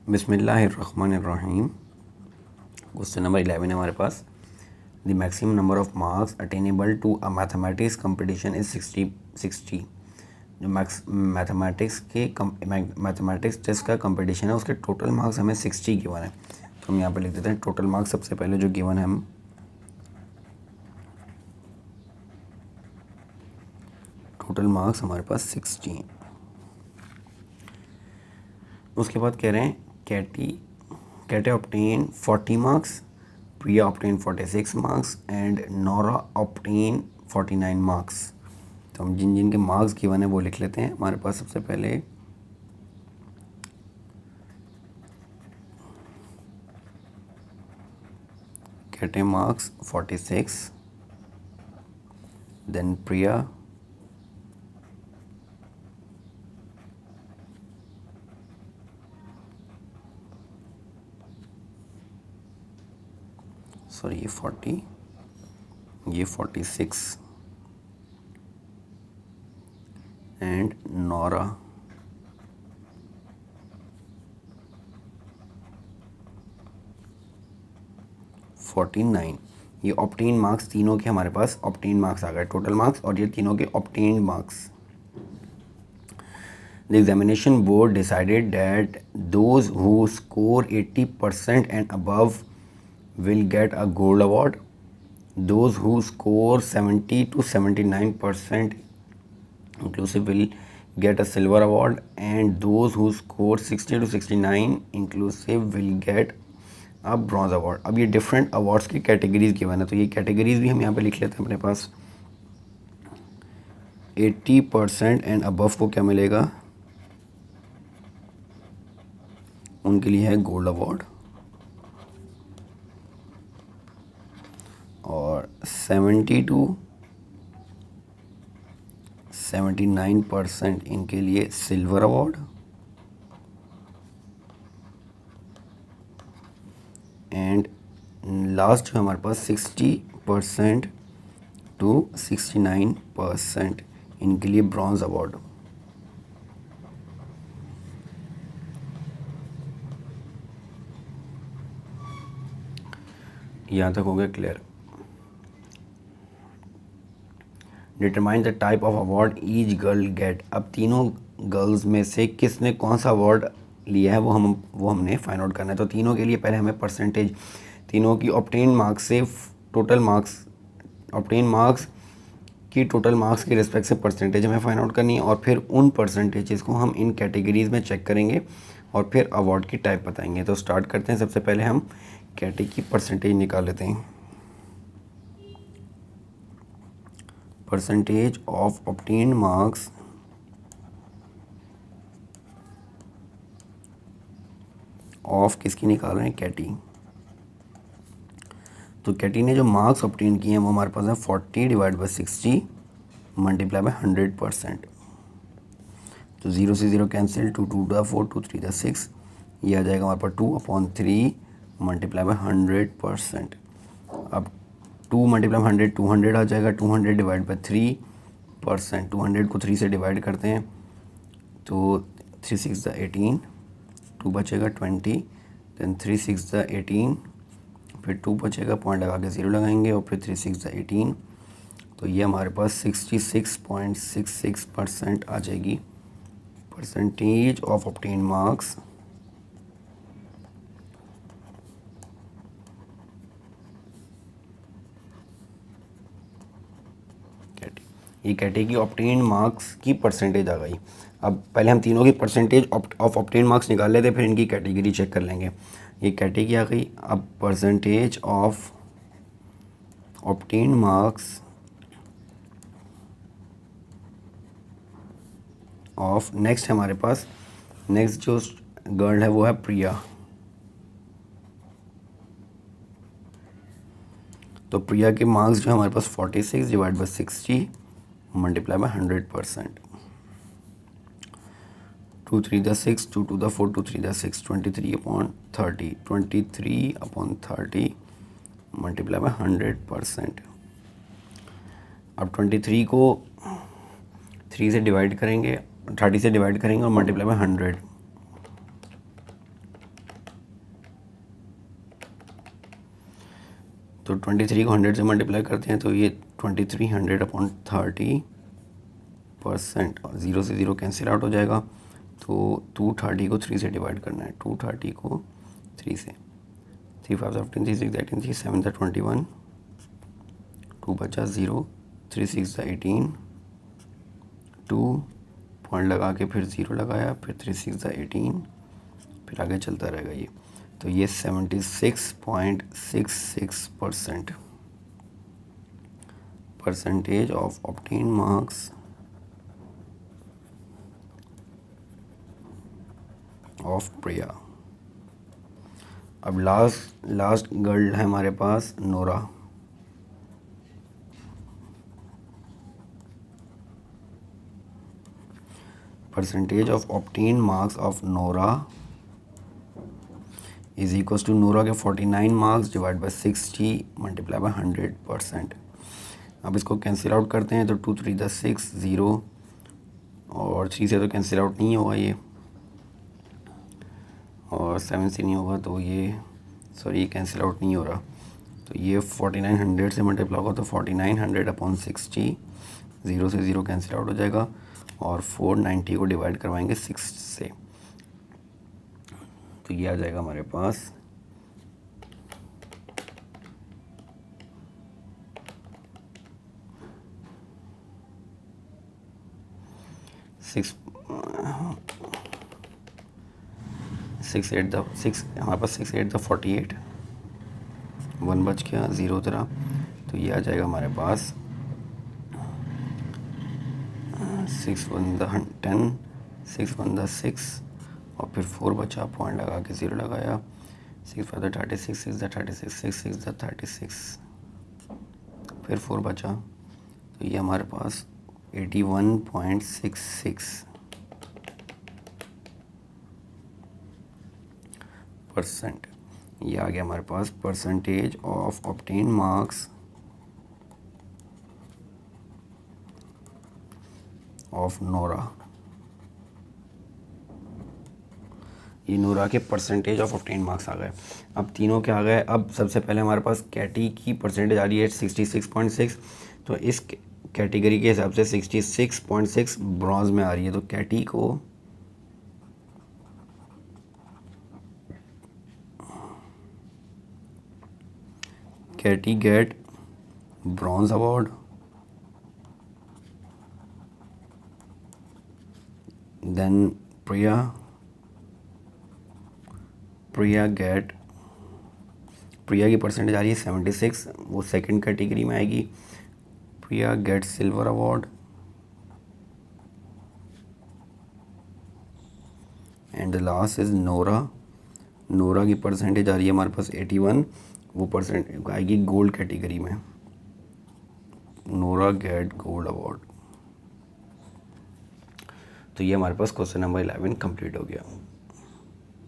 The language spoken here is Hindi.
बिस्मिल्लाहिर्रहमानिर्रहीम। क्वेश्चन नंबर 11 है हमारे पास। The maximum number of marks attainable to a mathematics competition is 60। जो मैथमेटिक्स टेस्ट का कंपटीशन है उसके टोटल मार्क्स हमें 60 गिवन है। तो हम यहाँ पे लिख देते हैं टोटल मार्क्स। सबसे पहले जो गिवन है हम टोटल मार्क्स हमारे पास 60 हैं। उसके बाद कह रहे हैं Katie obtain 40 marks, Priya obtain 46 marks and Nora obtain 49 marks. तो हम जिन जिन के मार्क्स गिवन है वो लिख लेते हैं। हमारे पास सबसे पहले Katie marks 46, then Priya 46 and Nora 49। ये ऑब्टेन मार्क्स तीनों के हमारे पास ऑब्टेन मार्क्स आ गए, टोटल मार्क्स और ये तीनों के obtain marks. The examination board decided that those who score 80% and above will get a gold award. Those who score 70 to 79% inclusive will get a silver award, and those who score 60 to 69 inclusive will get a bronze award. अब ये डिफरेंट अवार्ड्स की कैटेगरीज गिवन है, तो ये कैटेगरीज भी हम यहाँ पे लिख लेते हैं अपने पास। 80% एंड अबव को क्या मिलेगा, उनके लिए है गोल्ड अवार्ड, और 70 टू 79% इनके लिए सिल्वर अवार्ड, एंड लास्ट जो हमारे पास 60% टू 69% इनके लिए ब्रॉन्ज अवार्ड। यहाँ तक हो गया clear. Determine the type of award each girl get. अब तीनों गर्ल्स में से किसने कौन सा अवार्ड लिया है वो हमने फाइंड आउट करना है। तो तीनों के लिए पहले हमें परसेंटेज, तीनों की ऑब्टेन मार्क्स से टोटल मार्क्स, ऑब्टेन मार्क्स की टोटल मार्क्स के रिस्पेक्ट से परसेंटेज हमें फाइंड आउट करनी है, और फिर उन परसेंटेजेस को हम इन कैटेगरीज में चेक करेंगे और फिर अवार्ड की टाइप बताएंगे। तो स्टार्ट करते हैं। सबसे पहले हम कैटे की परसेंटेज निकाल लेते हैं। Percentage of obtained marks of किसकी निकाल रहे हैं, कैटी। तो कैटी ने जो मार्क्स ऑब्टेन किए हैं वो हमारे पास है 40 डिवाइड बाई 60 मल्टीप्लाई बाई 100%। तो 0 से 0 कैंसिल, 2 2 दा 4, 2 3 दा 6, ये आ जाएगा हमारे पास 2/3 मल्टीप्लाई बाई 100%। अब 2 मल्टीप्लाई 100 200 आ जाएगा, 200 डिवाइड बाई 3%। 200 को 3 से डिवाइड करते हैं तो 3 6 दा 18, 2 बचेगा 20, देन 3 6 दा 18, फिर 2 बचेगा, पॉइंट लगा के 0 लगाएंगे, और फिर 3 6 दा 18। तो ये हमारे पास 66.66% आ जाएगी परसेंटेज ऑफ ऑब्टेन मार्क्स ये कैटे की ऑब्टेन मार्क्स की परसेंटेज आ गई। अब पहले हम तीनों की परसेंटेज ऑफ ऑब्टेन मार्क्स निकाल लेते, फिर इनकी कैटेगरी चेक कर लेंगे। ये कैटेगरी आ गई। अब percentage of obtain marks of next है हमारे पास, नेक्स्ट जो गर्ल है वो है प्रिया। तो प्रिया के मार्क्स जो हमारे पास 46 डिवाइड बाई 60 मल्टीप्लाई बाई 100%। 2 3 दा 6, 2 2 दा 4, 2 3 दा 6, 23/30, 23/30 मल्टीप्लाई बाई 100%। अब 23 को 3 से डिवाइड करेंगे, 30 से डिवाइड करेंगे और मल्टीप्लाई बाई 100। तो 23 को 100 से मल्टीप्लाई करते हैं तो ये 2300 अपॉन 30% और 0 से 0 कैंसिल आउट हो जाएगा। तो 230 को 3 से डिवाइड करना है, 230 को 3 से, 3 5 15 3 6 18 3 7 21, 2 बचा 0, 3 6 18, 2 पॉइंट लगा के फिर 0 लगाया, फिर 3 6 18, फिर आगे चलता रहेगा ये। तो ये 76.66% percentage of obtain marks of Priya. अब लास्ट गर्ल है हमारे पास Nora. Percentage of obtain marks of Nora is equals to Nora के 49 marks divide by 60 multiply by 100%। अब इसको कैंसिल आउट करते हैं तो 2 3 10 6 0 और 3 से तो कैंसिल आउट नहीं होगा ये, और 7 से नहीं होगा तो ये सॉरी कैंसिल आउट नहीं हो रहा। तो ये 4900 से मल्टीप्लाई होगा तो 4900 अपॉन 60, 0 से 0 कैंसिल आउट हो जाएगा और 490 को डिवाइड करवाएंगे 6 से, तो ये आ जाएगा हमारे पास 6 हमारे पास 6 8 48, 1 बच गया 0 तरह, तो ये आ जाएगा हमारे पास 6 1 10, 6 1 6 और फिर 4 बचा, पॉइंट लगा के 0 लगाया, 6 5 36, 6 36, 6 6 36, फिर 4 बचा, तो ये हमारे पास 81.66% ये आ गया हमारे पास percentage of obtain marks of Nora. ये नोरा के परसेंटेज ऑफ ऑब्टेन मार्क्स आ गए। अब तीनों के आ गए। अब सबसे पहले हमारे पास कैटी की परसेंटेज आ रही है 66.6, तो इस कैटेगरी के हिसाब से 66.6 ब्रॉन्ज में आ रही है, तो कैटी को Katie get bronze award, then Priya की परसेंटेज आ रही है 76, वो सेकंड कैटेगरी में आएगी। Priya get silver award and the last is Nora की परसेंटेज आ रही है हमारे पास 81, वो परसेंट आएगी गोल्ड कैटेगरी में। Nora get gold award. तो ये हमारे पास क्वेश्चन नंबर 11 कंप्लीट हो गया।